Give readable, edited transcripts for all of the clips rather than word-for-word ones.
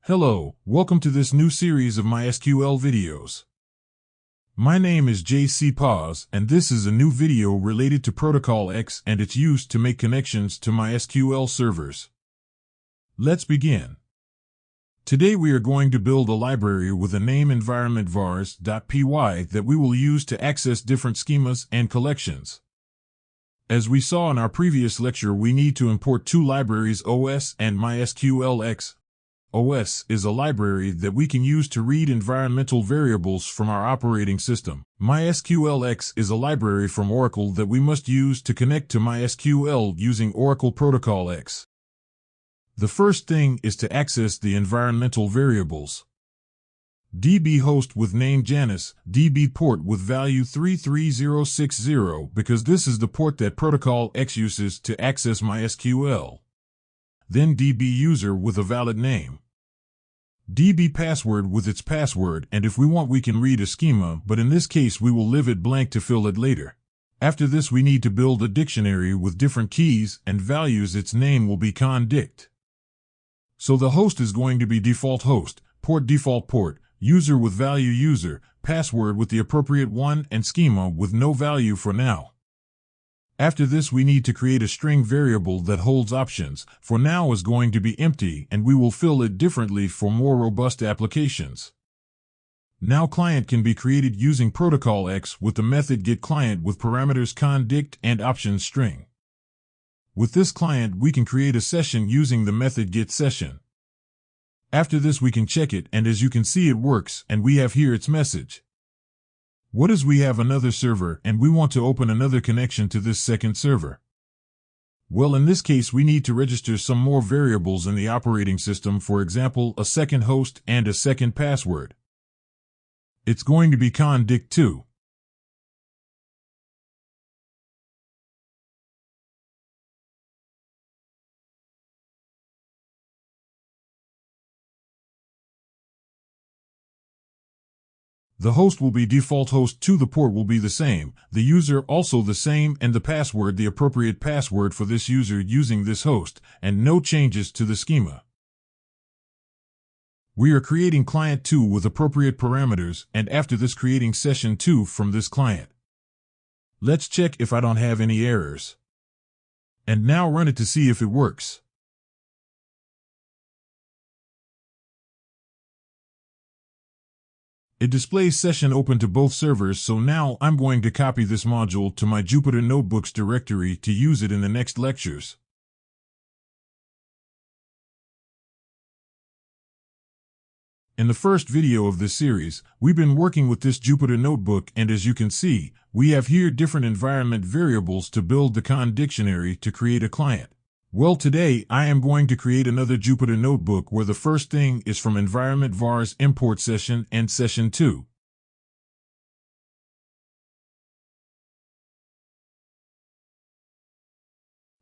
Hello, welcome to this new series of MySQL videos. My name is JC Paz, and this is a new video related to Protocol X and its use to make connections to MySQL servers. Let's begin. Today we are going to build a library with a name environment vars.py that we will use to access different schemas and collections. As we saw in our previous lecture, we need to import two libraries, OS and MySQL X. OS is a library that we can use to read environmental variables from our operating system. MySQL X is a library from Oracle that we must use to connect to MySQL using Oracle Protocol X. The first thing is to access the environmental variables. DB host with name Janice, DB port with value 33060 because this is the port that Protocol X uses to access MySQL. Then DB user with a valid name. DB password with its password, and if we want we can read a schema, but in this case we will leave it blank to fill it later. After this we need to build a dictionary with different keys and values. Its name will be condict. So the host is going to be default host, port default port, user with value user, password with the appropriate one, and schema with no value for now. After this we need to create a string variable that holds options. For now is going to be empty, and we will fill it differently for more robust applications. Now client can be created using Protocol X with the method getClient with parameters condict and options string. With this client we can create a session using the method getSession. After this we can check it, and as you can see it works, and we have here its message. What is we have another server and we want to open another connection to this second server? Well, in this case we need to register some more variables in the operating system, for example a second host and a second password. It's going to be condict2. The host will be default host 2, the port will be the same, the user also the same, and the password the appropriate password for this user using this host, and no changes to the schema. We are creating client 2 with appropriate parameters, and after this creating session 2 from this client. Let's check if I don't have any errors. And now run it to see if it works. It displays session open to both servers, so now I'm going to copy this module to my Jupyter Notebooks directory to use it in the next lectures. In the first video of this series, we've been working with this Jupyter Notebook, and as you can see, we have here different environment variables to build the con dictionary to create a client. Well, today I am going to create another Jupyter Notebook where the first thing is from environment vars import session and session 2.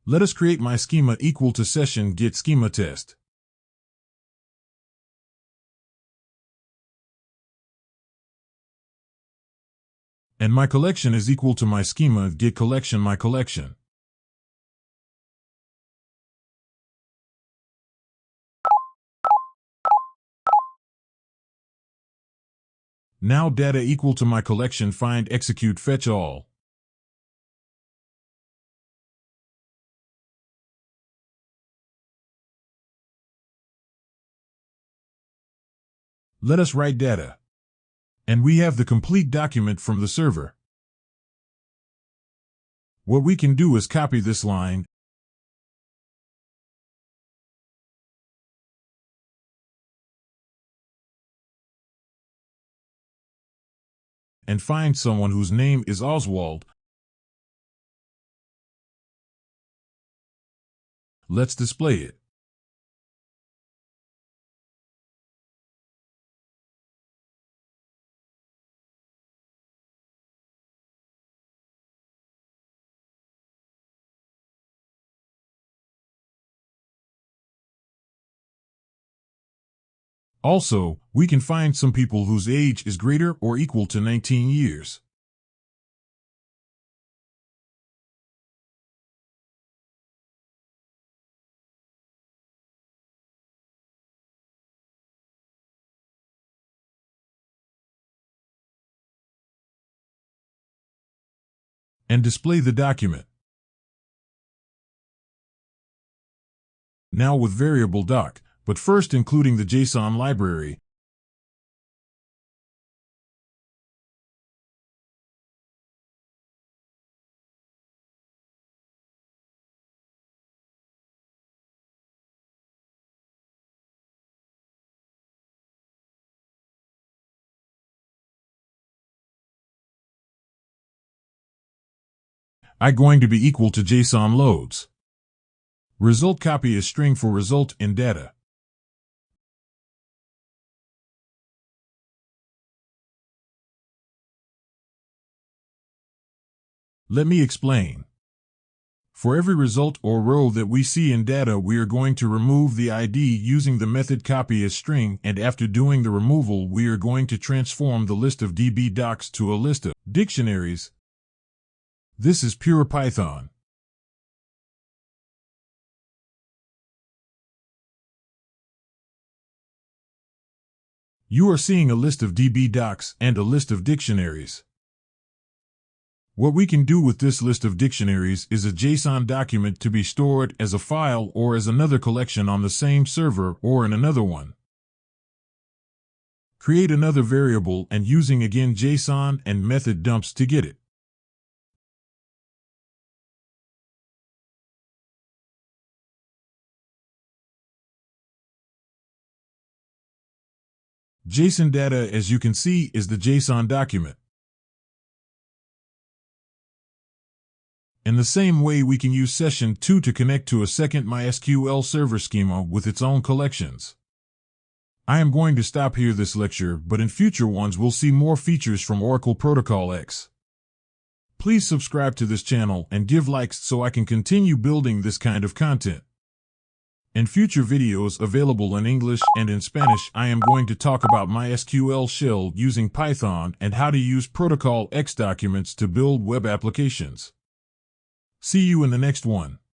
Let us create my schema equal to session get schema test. And my collection is equal to my schema get collection my collection. Now data equal to my collection find execute fetch all. Let us write data. And we have the complete document from the server. What we can do is copy this line and find someone whose name is Oswald. Let's display it. Also, we can find some people whose age is greater or equal to 19 years. and display the document. Now with variable doc, but first including the JSON library. I going to be equal to JSON loads. Result copy is string for result in data. Let me explain. For every result or row that we see in data, we are going to remove the ID using the method copy as string, and after doing the removal, we are going to transform the list of DB docs to a list of dictionaries. This is pure Python. You are seeing a list of DB docs and a list of dictionaries. What we can do with this list of dictionaries is a JSON document to be stored as a file or as another collection on the same server or in another one. Create another variable and using again JSON and method dumps to get it. JSON data, as you can see, is the JSON document. In the same way, we can use session 2 to connect to a second MySQL Server schema with its own collections. I am going to stop here this lecture, but in future ones we'll see more features from Oracle Protocol X. Please subscribe to this channel and give likes so I can continue building this kind of content. In future videos available in English and in Spanish, I am going to talk about MySQL shell using Python and how to use Protocol X documents to build web applications. See you in the next one.